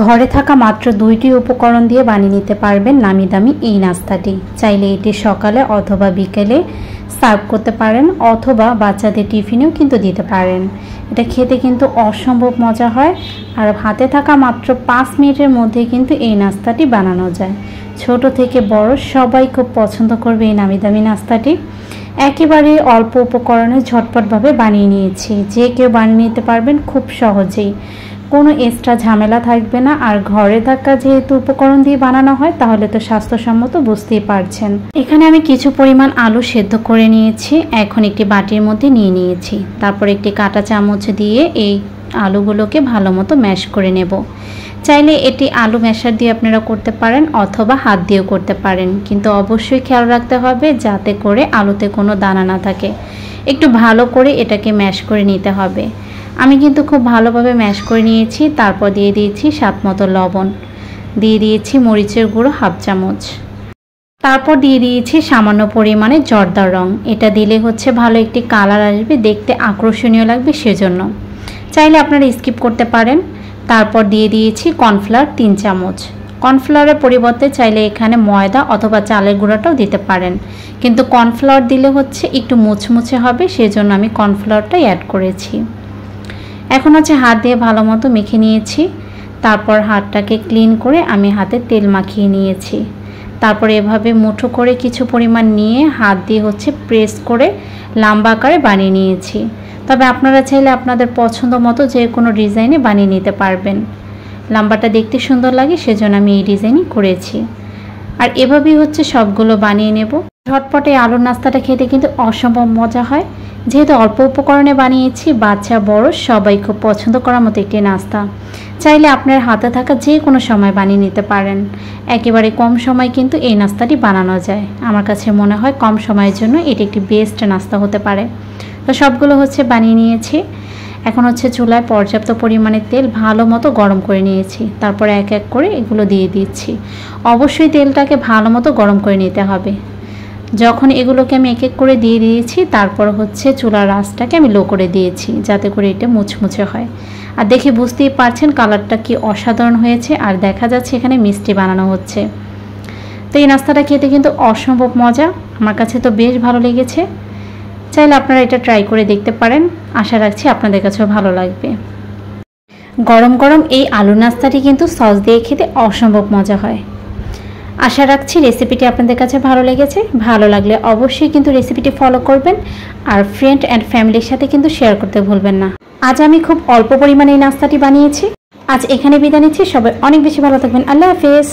ঘরে থাকা মাত্র 2টি উপকরণ দিয়ে বানিয়ে নিতে পারবেন নামি দামি এই নাস্তাটি। চাইলে এটি সকালে অথবা বিকেলে সার্ভ করতে পারেন, অথবা বাচ্চাদের টিফিনেও কিন্তু দিতে পারেন। এটা খেতে কিন্তু অসম্ভব মজা হয়, আর হাতে থাকা মাত্র 5 মিনিটের মধ্যে কিন্তু এই নাস্তাটি বানানো যায়। ছোট থেকে বড় সবাই খুব পছন্দ করবে এই নামি দামি নাস্তাটি। একেবারে অল্প উপকরণে ঝটপটভাবে বানিয়ে নিয়েছি, যে কেউ বানিয়ে নিতে পারবেন খুব সহজেই, কোনো এক্সট্রা ঝামেলা থাকবে না। আর ঘরে থাকা যেহেতু উপকরণ দিয়ে বানানো হয়, তাহলে তো স্বাস্থ্যসম্মত, বুঝতেই পারছেন। এখানে আমি কিছু পরিমাণ আলু সেদ্ধ করে নিয়েছি, এখন একটি বাটির মধ্যে নিয়ে নিয়েছি। তারপর একটি কাঁটা চামচ দিয়ে এই আলুগুলোকে ভালো মতো ম্যাশ করে নেব। চাইলে এটি আলু ম্যাশার দিয়ে আপনারা করতে পারেন, অথবা হাত দিয়েও করতে পারেন, কিন্তু অবশ্যই খেয়াল রাখতে হবে যাতে করে আলুতে কোনো দানা না থাকে। একটু ভালো করে এটাকে ম্যাশ করে নিতে হবে। আমি কিন্তু খুব ভালোভাবে ম্যাশ করে নিয়েছি। তারপর দিয়ে দিয়েছি স্বাদ মতো লবণ, দিয়ে দিয়েছি মরিচের গুঁড়ো 1/2 চামচ, তারপর দিয়ে দিয়েছি সামান্য পরিমাণে জর্দার রং। এটা দিলে হচ্ছে ভালো একটি কালার আসবে, দেখতে আকর্ষণীয় লাগবে, সেজন্য। চাইলে আপনারা স্কিপ করতে পারেন। তারপর দিয়ে দিয়েছি কর্নফ্লাওয়ার 3 চামচ। কর্নফ্লাওয়ারের পরিবর্তে চাইলে এখানে ময়দা অথবা চালের গুঁড়াটাও দিতে পারেন, কিন্তু কর্নফ্লাওয়ার দিলে হচ্ছে একটু মুচমুচে হবে, সেজন্য আমি কর্নফ্লাওয়ারটাই অ্যাড করেছি। এখন হচ্ছে হাত দিয়ে ভালো মতো মেখে নিয়েছি। তারপর হাতটাকে ক্লিন করে আমি হাতে তেল মাখিয়ে নিয়েছি। তারপর এভাবে মুঠো করে কিছু পরিমাণ নিয়ে হাত দিয়ে হচ্ছে প্রেস করে লম্বা আকারে বানিয়ে নিয়েছি। তবে আপনারা চাইলে আপনাদের পছন্দ মতো যে কোনো ডিজাইনে বানিয়ে নিতে পারবেন। লম্বাটা দেখতে সুন্দর লাগে, সেজন্য আমি এই ডিজাইনই করেছি। আর এভাবেই হচ্ছে সবগুলো বানিয়ে নেব। ঝটপটে আলুর নাস্তাটা খেতে কিন্তু অসম্ভব মজা হয়। যেহেতু অল্প উপকরণে বানিয়েছি, বাচ্চা বড় সবাই খুব পছন্দ করার মতো একটি নাস্তা। চাইলে আপনার হাতে থাকা যে কোনো সময় বানিয়ে নিতে পারেন। একেবারে কম সময় কিন্তু এই নাস্তাটি বানানো যায়। আমার কাছে মনে হয় কম সময়ের জন্য এটি একটি বেস্ট নাস্তা হতে পারে। তো সবগুলো হচ্ছে বানিয়ে নিয়েছি। এখন হচ্ছে চুলায় পর্যাপ্ত পরিমাণে তেল ভালো মতো গরম করে নিয়েছি। তারপর এক এক করে এগুলো দিয়ে দিচ্ছি। অবশ্যই তেলটাকে ভালো মতো গরম করে নিতে হবে। যখন এগুলোকে আমি এক এক করে দিয়ে দিয়েছি, তারপর হচ্ছে চুলার আঁচটাকে আমি লো করে দিয়েছি, যাতে করে এটা মুচমুচে হয়। আর দেখে বুঝতেই পারছেন কালারটা কি অসাধারণ হয়েছে, আর দেখা যাচ্ছে এখানে মিষ্টি বানানো হচ্ছে। তো এই নাস্তাটা খেতে কিন্তু অসম্ভব মজা, আমার কাছে তো বেশ ভালো লেগেছে। চাইলে আপনারা এটা ট্রাই করে দেখতে পারেন। আশা রাখছি আপনাদের কাছেও ভালো লাগবে। গরম গরম এই আলু নাস্তাটি কিন্তু সস দিয়ে খেতে অসম্ভব মজা হয়। আশা রাখছি রেসিপিটি আপনাদের কাছে ভালো লেগেছে। ভালো লাগলে অবশ্যই কিন্তু রেসিপিটি ফলো করবেন, আর ফ্রেন্ড অ্যান্ড ফ্যামিলির সাথে কিন্তু শেয়ার করতে ভুলবেন না। আজ আমি খুব অল্প পরিমাণে এই নাস্তাটি বানিয়েছি। আজ এখানে বিদায় নিচ্ছি। সবাই অনেক বেশি ভালো থাকবেন। আল্লাহ হাফেজ।